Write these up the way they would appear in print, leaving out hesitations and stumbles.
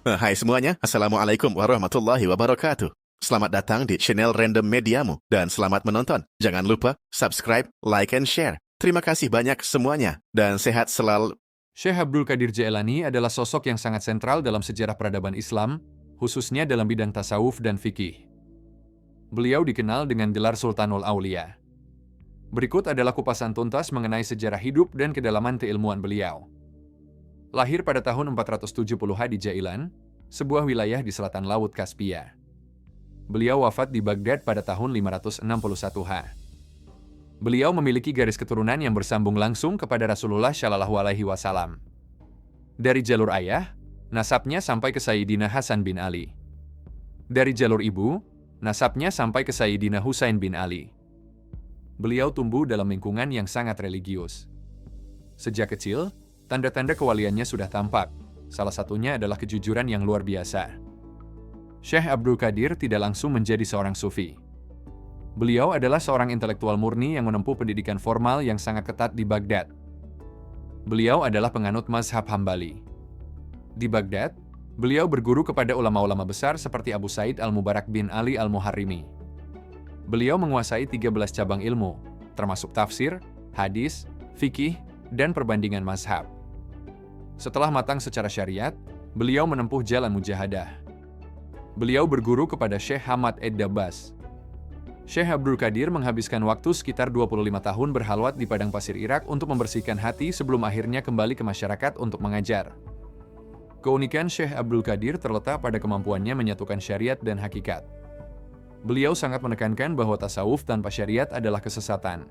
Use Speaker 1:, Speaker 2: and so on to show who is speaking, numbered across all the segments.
Speaker 1: Hai semuanya, Assalamualaikum warahmatullahi wabarakatuh. Selamat datang di channel Random Mediamu dan selamat menonton. Jangan lupa subscribe, like, and share. Terima kasih banyak semuanya dan sehat selalu.
Speaker 2: Syekh Abdul Qadir Jailani adalah sosok yang sangat sentral dalam sejarah peradaban Islam, khususnya dalam bidang tasawuf dan fikih. Beliau dikenal dengan gelar Sultanul Aulia. Berikut adalah kupasan tuntas mengenai sejarah hidup dan kedalaman keilmuan beliau. Lahir pada tahun 470H di Jailan, sebuah wilayah di selatan Laut Kaspia. Beliau wafat di Baghdad pada tahun 561H. Beliau memiliki garis keturunan yang bersambung langsung kepada Rasulullah Shallallahu Alaihi Wasallam. Dari jalur ayah, nasabnya sampai ke Sayyidina Hasan bin Ali. Dari jalur ibu, nasabnya sampai ke Sayyidina Husain bin Ali. Beliau tumbuh dalam lingkungan yang sangat religius. Sejak kecil, tanda-tanda kewaliannya sudah tampak, salah satunya adalah kejujuran yang luar biasa. Syekh Abdul Qadir tidak langsung menjadi seorang sufi. Beliau adalah seorang intelektual murni yang menempuh pendidikan formal yang sangat ketat di Baghdad. Beliau adalah penganut mazhab Hambali. Di Baghdad, beliau berguru kepada ulama-ulama besar seperti Abu Said Al-Mubarak bin Ali Al-Muharrimi. Beliau menguasai 13 cabang ilmu, termasuk tafsir, hadis, fikih, dan perbandingan mazhab. Setelah matang secara syariat, beliau menempuh jalan mujahadah. Beliau berguru kepada Syekh Hamad Ed-Dabbas. Syekh Abdul Qadir menghabiskan waktu sekitar 25 tahun berhalwat di padang pasir Irak untuk membersihkan hati sebelum akhirnya kembali ke masyarakat untuk mengajar. Keunikan Syekh Abdul Qadir terletak pada kemampuannya menyatukan syariat dan hakikat. Beliau sangat menekankan bahwa tasawuf tanpa syariat adalah kesesatan.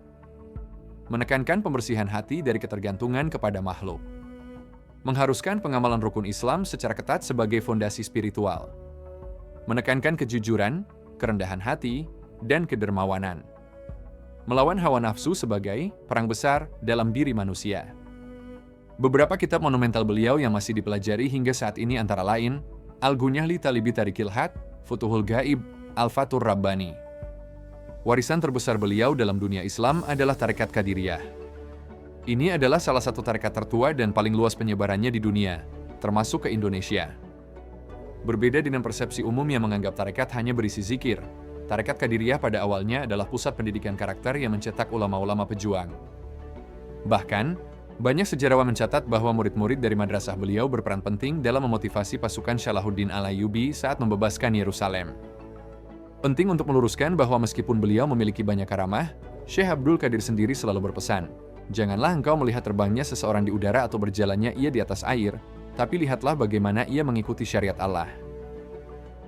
Speaker 2: Menekankan pembersihan hati dari ketergantungan kepada makhluk. Mengharuskan pengamalan rukun Islam secara ketat sebagai fondasi spiritual. Menekankan kejujuran, kerendahan hati, dan kedermawanan. Melawan hawa nafsu sebagai perang besar dalam diri manusia. Beberapa kitab monumental beliau yang masih dipelajari hingga saat ini antara lain Al-Gunyah li Talibi Tarikil Had, Futuhul Gaib, Al-Fatur Rabbani. Warisan terbesar beliau dalam dunia Islam adalah Tarekat Qadiriyah. Ini adalah salah satu tarekat tertua dan paling luas penyebarannya di dunia, termasuk ke Indonesia. Berbeda dengan persepsi umum yang menganggap tarekat hanya berisi zikir, Tarekat Qadiriyah pada awalnya adalah pusat pendidikan karakter yang mencetak ulama-ulama pejuang. Bahkan, banyak sejarawan mencatat bahwa murid-murid dari madrasah beliau berperan penting dalam memotivasi pasukan Salahuddin Al-Ayyubi saat membebaskan Yerusalem. Penting untuk meluruskan bahwa meskipun beliau memiliki banyak karamah, Syekh Abdul Qadir sendiri selalu berpesan, janganlah engkau melihat terbangnya seseorang di udara atau berjalannya ia di atas air, tapi lihatlah bagaimana ia mengikuti syariat Allah.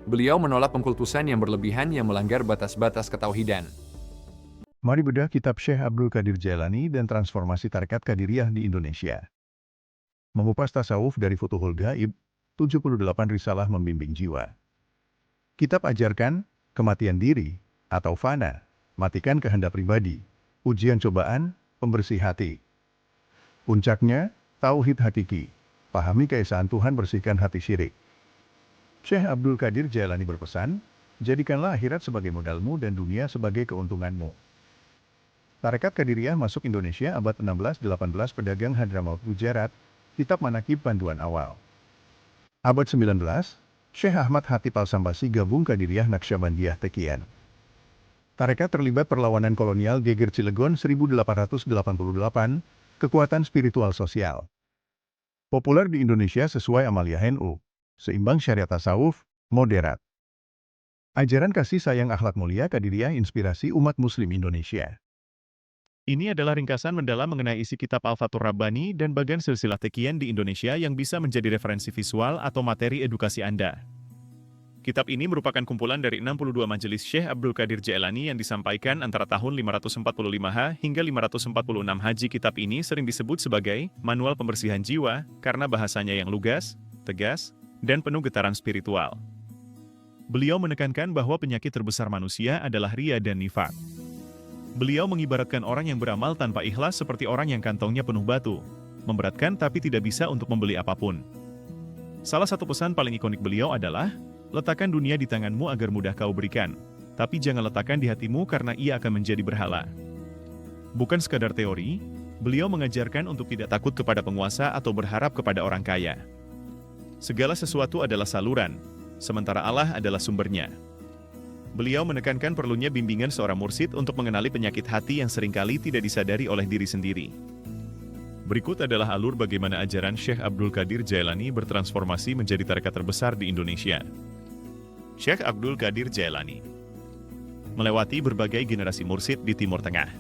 Speaker 2: Beliau menolak pengkultusan yang berlebihan yang melanggar batas-batas ketauhidan.
Speaker 3: Mari bedah kitab Syekh Abdul Qadir Jailani dan transformasi tarekat Qadiriyah di Indonesia. Mengupas tasawuf dari Futuhul Gaib, 78 risalah membimbing jiwa. Kitab ajarkan kematian diri atau fana, matikan kehendak pribadi, ujian cobaan, pembersih hati. Puncaknya, tauhid hakiki, pahami keesaan Tuhan, bersihkan hati syirik. Syekh Abdul Qadir Jailani berpesan, jadikanlah akhirat sebagai modalmu dan dunia sebagai keuntunganmu. Tarekat Qadiriyah masuk Indonesia abad 16-18 pedagang Hadramaut Gujarat, kitab manakib panduan awal. Abad 19, Syekh Ahmad Hatib Al-Sambasi gabung Qadiriyah Naqsyabandiyah Tekian. Tarekat terlibat perlawanan kolonial Geger Cilegon 1888, kekuatan spiritual sosial. Populer di Indonesia sesuai Amaliyah NU, seimbang syariat tasawuf, moderat. Ajaran kasih sayang akhlak mulia Qadiriyah inspirasi umat muslim Indonesia. Ini adalah ringkasan mendalam mengenai isi kitab Al-Fatur Rabbani dan bagian silsilah Tekian di Indonesia yang bisa menjadi referensi visual atau materi edukasi Anda. Kitab ini merupakan kumpulan dari 62 majelis Syekh Abdul Qadir Jailani yang disampaikan antara tahun 545H hingga 546 Haji. Kitab ini sering disebut sebagai manual pembersihan jiwa karena bahasanya yang lugas, tegas, dan penuh getaran spiritual. Beliau menekankan bahwa penyakit terbesar manusia adalah riya dan nifak. Beliau mengibaratkan orang yang beramal tanpa ikhlas seperti orang yang kantongnya penuh batu, memberatkan tapi tidak bisa untuk membeli apapun. Salah satu pesan paling ikonik beliau adalah, letakkan dunia di tanganmu agar mudah kau berikan, tapi jangan letakkan di hatimu karena ia akan menjadi berhala. Bukan sekadar teori, beliau mengajarkan untuk tidak takut kepada penguasa atau berharap kepada orang kaya.
Speaker 4: Segala sesuatu adalah saluran, sementara Allah adalah sumbernya. Beliau menekankan perlunya bimbingan seorang mursyid untuk mengenali penyakit hati yang seringkali tidak disadari oleh diri sendiri. Berikut adalah alur bagaimana ajaran Syekh Abdul Qadir Jailani bertransformasi menjadi tarekat terbesar di Indonesia. Syekh Abdul Qadir Jailani melewati berbagai generasi mursyid di Timur Tengah.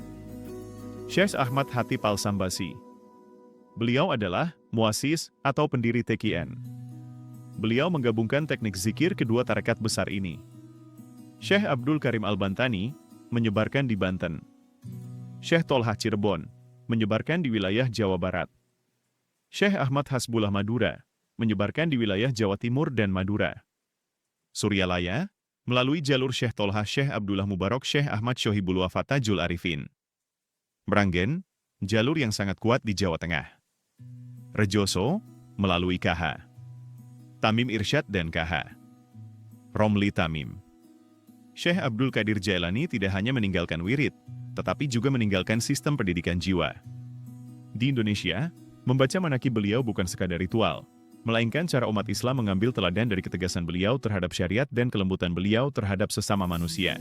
Speaker 4: Syekh Ahmad Hatib Al-Sambasi. Beliau adalah muasis atau pendiri TQN. Beliau menggabungkan teknik zikir kedua tarekat besar ini. Syekh Abdul Karim Al-Bantani menyebarkan di Banten. Syekh Tolhah Cirebon menyebarkan di wilayah Jawa Barat. Syekh Ahmad Hasbullah Madura menyebarkan di wilayah Jawa Timur dan Madura. Suryalaya melalui jalur Syekh Tolhah Syekh Abdullah Mubarak Syekh Ahmad Syohibul Wafa Tajul Arifin. Meranggen, jalur yang sangat kuat di Jawa Tengah. Rejoso melalui KH. Tamim Irsyad dan KH. Romli Tamim. Syekh Abdul Qadir Jailani tidak hanya meninggalkan wirid, tetapi juga meninggalkan sistem pendidikan jiwa. Di Indonesia, membaca manaqib beliau bukan sekadar ritual, melainkan cara umat Islam mengambil teladan dari ketegasan beliau terhadap syariat dan kelembutan beliau terhadap sesama manusia.